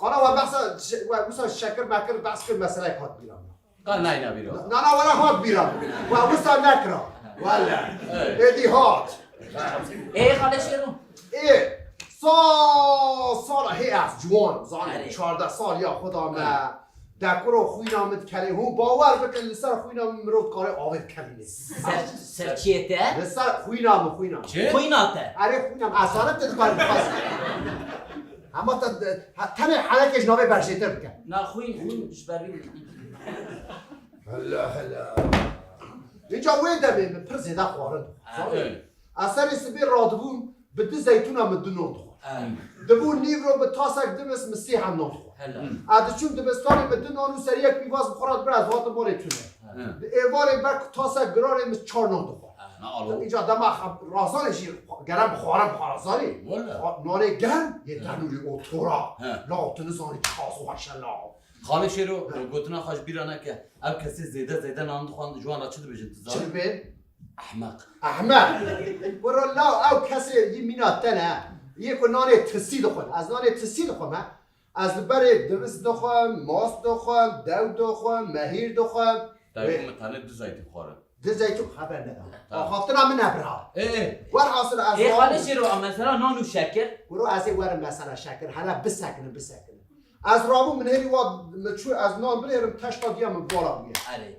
خانا و بس شکر مکر بس که مسئله کات بیرم قال نه بیرم نه ولا هات بیرم و وسا نکرا ولا ادی هات خاله شیرو سال هی از جوان زانه 14 سال یا خدا ما دکرو خوینامد کلی هون باور بکن لسر خوینام مرود کاره آوید کلینه سر چیه ته؟ لسر خوینام چه؟ خویناته آره خوینام اصالت تد کار بخواست اما تنه حلقش نوه برشیتر بکن نه خوین جبری هلا اینجا ویدمه پر زیده خوارد اثر سبی رادبون به دو زیتون هم دنون دخور دبون نیو رو به تاسک دمس مسیح هم نان خور عادت چون دبستانی به دنانو سر یک بیواز بخورد بر از وات ماره تونه ایوال بر تاسک گراره مس 4 نان دخور اینجا دما رازانشی گرم خوارم خارزانی نان گرم یه تنوری اوتورا لا تنزانی کاسو هاشلا خاله شیرو گوتنا خوش بیرانه که اب کسی زیده نان دخوان جوان را چه بشه چه بین؟ احمق برو لا او کسی یمینات تنه یک نان تسی دخون از نان تسی دخون از بر درست دخون ماست دخون دو دخون مهیر دخون دایو متانه دو زیتون خوره دو زیتون خبر ندارم خاطر من نبرها ور حاصل از خاله شیرو مثلا نان و شکر برو از ور مثلا شکر حالا بسکنه از رابو من هری واد مچو از نان بریم تشتا دیام بالا میه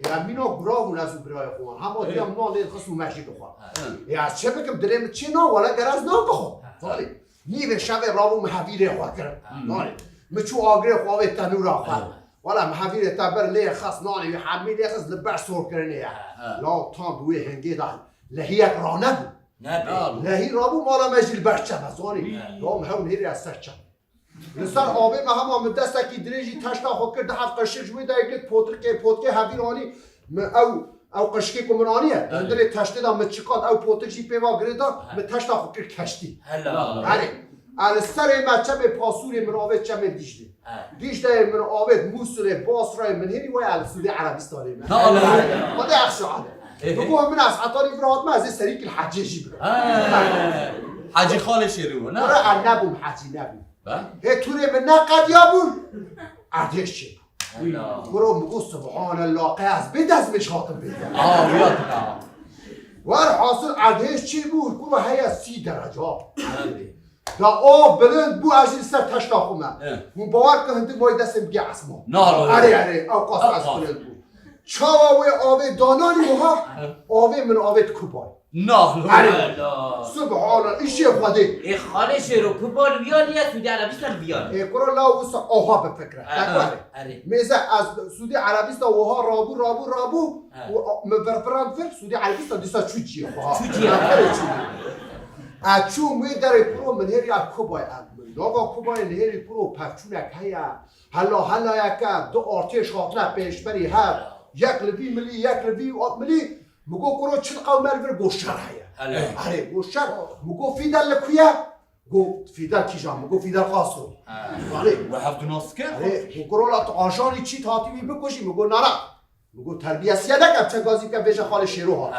یا مینا گراون از برای خوان هم دیام نان لید خصو مشی بخوام یا چه بکم دریم چی نان ولا گراز نان بخوام ولی نیو شب رابو محویر خوا کرد نان مچو آگره خواوی تنور خوا ولا محویر تبر لی خاص نان و حمید خاص لبر سور کرنه لا تام بوی هنگی دال لهیک رانب لهی رابو مالا مجل برچه بزانی رام هم هری از سرچه لسر آبه ما هم آمد دسته کی دریجی تشتا خود کرد هفت قشک جوی دایگت پوترکه هفیرانی او قشکی کمرانیه دندره تشته دا مچکات او پوترشی پیوا گردا من تشتا خود کرد کشتی آره سر مچه به پاسور من آوید چه من دیشته من آوید موسوله باسرای من هری وی سعودی عربستانی من خدا اخشاده بگو من از عطاری فراد من از سریک الحجیجی برم حجی خاله شیرو نه؟ آره نبوم حجی نبوم هی توری من نقد یابون عردیش چی؟ برو مگو سبحان الله قیاس بید از مشاطم بید بیاد ور حاصل عردیش چی بود؟ برو هی 30 درجه دا آب بلند بو اجل سر تشتا خومه من باور که هنده مای دستم بگه اسما آره او قاس از بلند بود چاوه آوه دانانی بها آوه من آوه کوبای نه سبحان الله ایشی خواده خاله شیرو کوبال بیان یا سعودی عربستان بیان کرا لا وسا آها به فکره میزه از سعودی عربستان وها رابو مفرفران فر سعودی عربستان دیسا چوچیه چو می داره پرو من هری کوبای ناگا کوبای نهری پرو پفچونک هیا حالا یکا دو آرتش خاطره پیش بری هر یک لبی آت ملی مگو کرو چل قوم مرور گوشتر هیا آره گوشتر مگو فیدل لکویا گو فیدل کیجا مگو فیدل قاسو و هفت ناسکر مگو لا تو آشانی چی تاتی می بکشی مگو نرا مگو تربیه سیاده کب چه گازی که بیش خال شیرو ها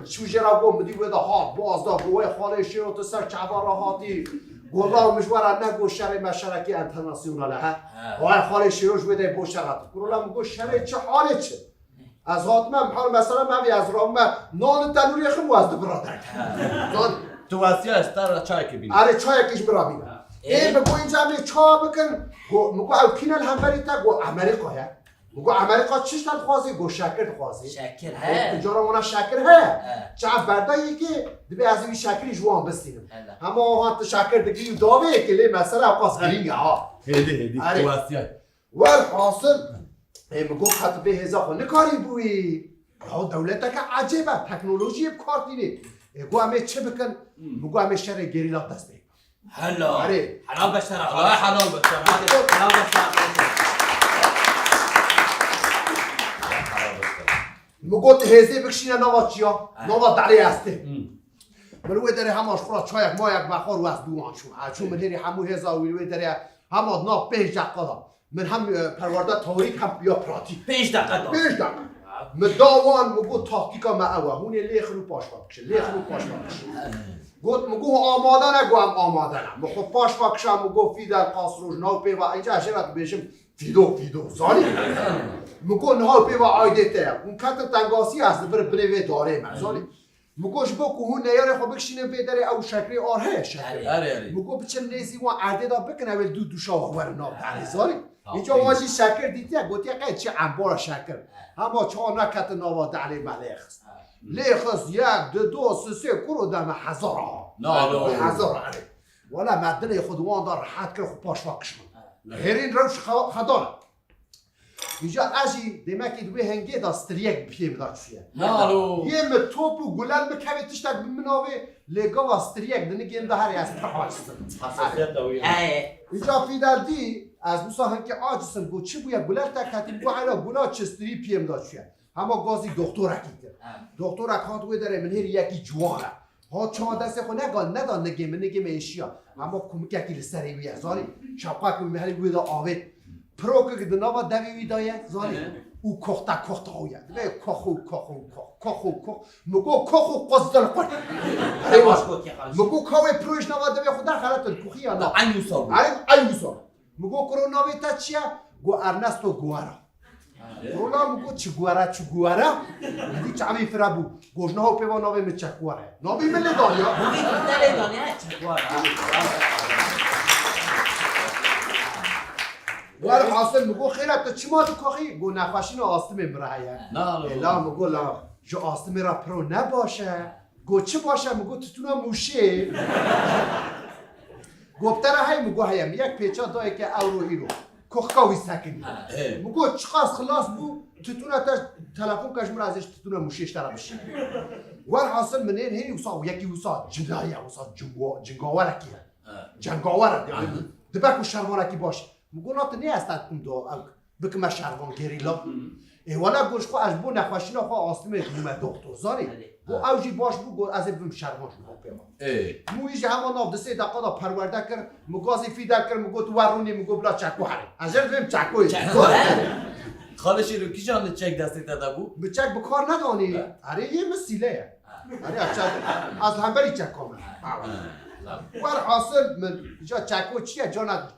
چوشه را گم بدی ودا ها بازدا گوه خال شیرو تو سر چهار را هاتی گولا مشوار نگو شر مشارکی انترناسیونال ها وای خال شیروش بده بوشرات گولا مگو شر چه حاله چه از حاتمه حال مثلا من از رام نان تنوری خم واسه برادر تو واسیا استار چای که بینی آره چای کیش برا بینی بگو اینجا می چا بکن مگو او کینال هم بری تا گو امریکا یا مگو امریکا چیش تن خوازی گو شکر خوازی شکر ها اینجا را شکر ها چه بردایی که دبی از این شکری جوان بستیم اما هات شکر دگی داوه که لی مثلا قاس گرینگ ها هدی تو واسیا ول حاصل مگو خط به هزا نکاری بوی یا دولت که عجیبه تکنولوژی کار دینه گو همه چه بکن مگو همه شر گریلا دست بید حلال آره حلال بشتر حلال مگو تهزه بکشینه نوا چیا نوا دلی هسته منوی داره هماش خورا چایک مایک بخور و از دوان شو چون من هری همو هزا ویلوی داره همه نا 5 دقیقه من هم پرورده تاریک هم بیا پراتی 5 دقیقه مداوان مگو تاکتیکا ما اوه هونه لیخ رو پاش باکشه لیخ رو پاش باکشه گفت مگو آماده نگو هم آماده نه مخو پاش باکشم مگو فیدر قاصروش ناو پیوا اینجا اشرت بیشم فیدو زانی مگو ناو پیوا آیده ته اون کت تنگاسی هست بر بنوی داره من زانی مگوش بو که هون نیاره خو بکشینه بیداره او شکری آره شکری مگو بچم نیزی وان عده دا بکنه اول دو شاخور ناب داره زانی اینجا واجی شکر دیدی گوتی قید چه انبار شکر اما چه نکت نوا دعلی ملیخ لیخس یک دو سه کرو دم هزار ها هزار ها ولی مدنه خودوان دار راحت کرد خود پاش واکشم هرین روش خدانه اینجا اجی دمکی دوی هنگی دا ستریک پیم داد چیه یه متوب و گلن بکوی تشتک بمناوه لگا و ستریک دنگیم ده هری از پرهاستن اینجا فیدر دی از بوسا هنگی آجسن گو چی بویا گلر تکتیم گو حالا گلا چستری پیم داد چیه همه گازی دکتر کرد دکتر هات وی داره من هر یکی جوانه ها چهار دست خو ندان نگیم ایشیا اما کمک یکی لسری وی زاری شاپا که میهری وی دا آوید پرو که دنوا دوی وی دایه زاری او کوختا هویا نه کوخو مگو کوخو قصدل قط مگو کوی پروش نوا دوی خود در خالت کوخیا نه ایوسا مگو کرونا وی تا چیا گو ارنستو گوارا رولا مگو چگوارا دی چاوی فرابو گوشنا ها پیوا ناوی می چگواره ناوی ملی دانیا چگوارا ولی حاصل مگو خیرت تو چی ما تو کاخی گو نخواشین آستمی برایه الا مگو لا جو آستمی را پرو نباشه گو چه باشه مگو تتونا موشه گفتره های مگو هایم یک پیچا دایی که اورو هیرو کوخکاوی سکنی مگو چقاس خلاص بو تتونا تلفون کشمر ازش تتونا موشیش ترا بشه ولی حاصل منین هی وصا یکی وصا جنایه وصا جنگاوره کیه جنگاوره دبکو شرمانه باشه مگو نات نیست کم دو بکم شروان گریلا ولی گوش خو از بو نخواشینا خو آسلمه دومه دکتر زاری گو اوجی باش بو از بیم شروان شما پیما مو ایش همان آف دسته دقیقا دا پرورده کرد مگازی فیدر کرد مگو تو ورونی مگو بلا چکو هره از جرد بیم چکوی خالشی رو کی جان چک دسته داده بو؟ به چک بکار ندانی اره یه مسیله اره از همبری چک کامل ور حاصل من جا چکو چیه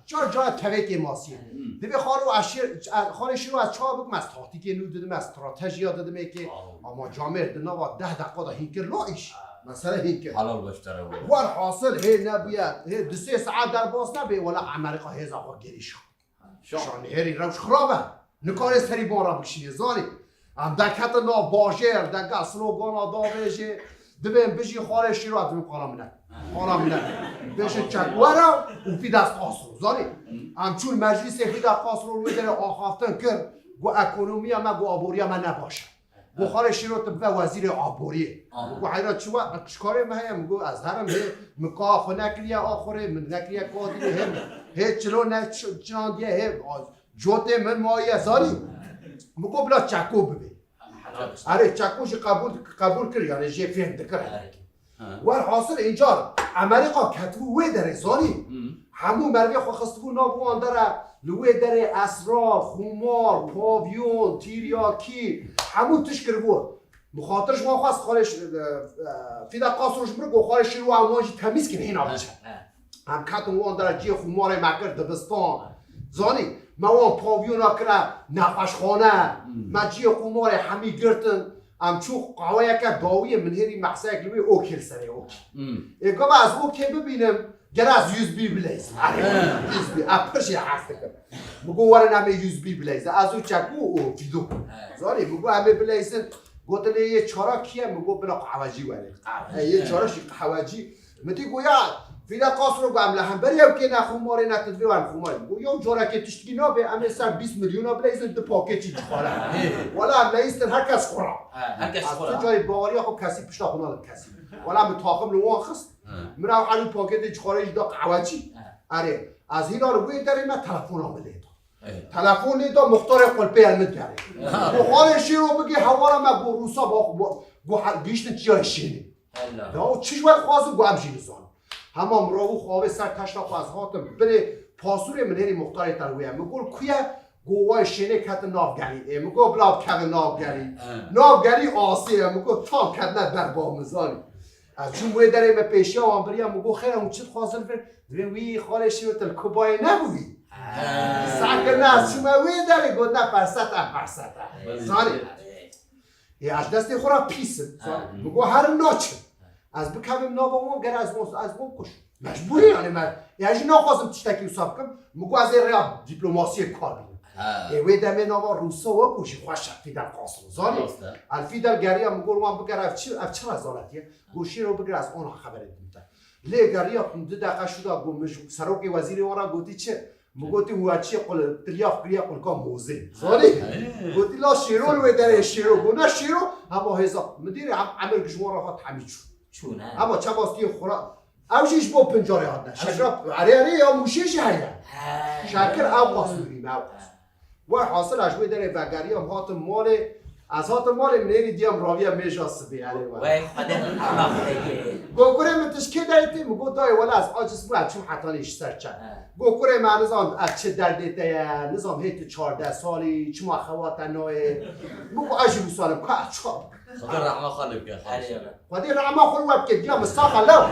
جا تویک ماسیه دیگه خانشی رو از چهار بگم از تاکتیک نو دادم از استراتژی دادم که اما جامعه دنا با 10 دقیقه دا هینکر لایش مثلا هینکر حلال باشتره ور حاصل هی نبیاد هی 2-3 ساعت در باز نبی ولا امریکا هزا با گریش شان هری روش خرابه نکار سری بارا بکشی زانی ام دکت نا باجر دکا سلوگانا داویجه دبیم بشی خارشی رو ادم قارم نه بشه چکوارا و فی دست قاصرو زاری ام چون مجلس فی دست قاصرو روی داره آخافتن کرد گو اکونومی ما گو آبوری ما نباشه گو خارشی رو تبقى وزیر آبوریه گو حیرا چکاره ما هم گو از هرم مکا خو نکریه آخوره من نکریه کادیه هم هیچ چلو نچان دیه هم جوته من مایه زاری مگو بلا چکو ببین اره چکوش قبول کردی یعنی جه فهم دکره ور حاصل اینجا امریکا کتبو وی داره زانی همون مروی خواستگو نابوان داره لوی داره اسرار، خمار، پاویون، تیریاکی همون تشکر بود مخاطرش ما خواست خالش فیدا قاصرش برگو خالش رو امواجی تمیز کنه این آبچه هم کتون وان داره جی خمار مکر دبستان زانی ما وان پاویون ها کرده نقاشخانه ما جی خمار همی گرتن ام چو قوایه که داوی من هری محسای کلوی اوکل سره اوکی اگه از اوکی ببینم گر از یوز بی بلیز یوز بی اپرشی هسته کرد مگو وارن همه یوز بی بلیز از او چکو او فیدو زاری مگو همه بلیزن گوتنه یه چارا کیه مگو بلا قهوجی ولی یه چاراشی قهوجی متی گویا فیدا قاصر رو گم لهم بریم که نخوماره نتدوی ون خوماره گویا جورا که تشتگی نابه همه سر 20 میلیون بلیزن دو پاکتی چخوره ولی هم نیستن هر کس خورا از جای باوری خب کسی پشتا خونه کسی ولی هم تاخم لوان خست من هم علی پاکتی چخوره دا قهوجی اره از هینا رو گوی داریم من تلفون آمده تلفون لیدا مختار قلبه علمت کرده بخارشی رو بگی حوالا ما گو روسا گو گیشت چیای شینی دا چیش باید خوازم گو هم شینی زان همه امراو خواه سر تشنا خواست هاتم بله پاسور من هری مختار ترویه مگول کویا گوای شینه کت نافگری مگو بلا کت نافگری آسیه مگو تا کت نه در بامزانی از چون موی داره به پیشی آن بریا مگو خیلی اون چیت خواستن فر وی خالشی و تل کبای نبودی ساکر نه از چون موی داره گود نه پرسته زانی از دست خورا پیسه مگو هر ناچه از بکمیم نابامون گر از مون کش مجبوری یعنی من یعنی نخواستم تشتکی حساب کنم مگو از این ریا دیپلماسی کار بینم وی دمه نوا روسا و گوشی خوش فیدل قاسم زانی الفیدل گریا مگو رو بگر اف چه رزالتیه گوشی رو بگر از اون خبر دیدم لی گریا 2 دقیقه شده گم سروک وزیر ورا گفتی چه مگوتی موچی قل تریاف گریا قل کام موزه زانی گفتی لا شیرو وی در شیرو گونه شیرو اما هزا مدیر عمل گشوارا ها تمیز چونه اما چه باستی خورا اوشیش با پنجاره هات نه شکر اره یا موشیش هیا شکر او قاسوریم او و حاصل اشوی داره وگری هم هات مال از هات مال منیری دیم راوی هم میجاست بیاره وای خدا گوکره متشکل دارید مگو دای ولی از آجس بود چون حتی نیش سرچه گوکره من نظام از چه دردیده نظام هیت 14 سالی چه خوات نوعه مگو عجیب سالم که خدا رحمه خالب که خدا رحمه خالب که دیم استاخ الله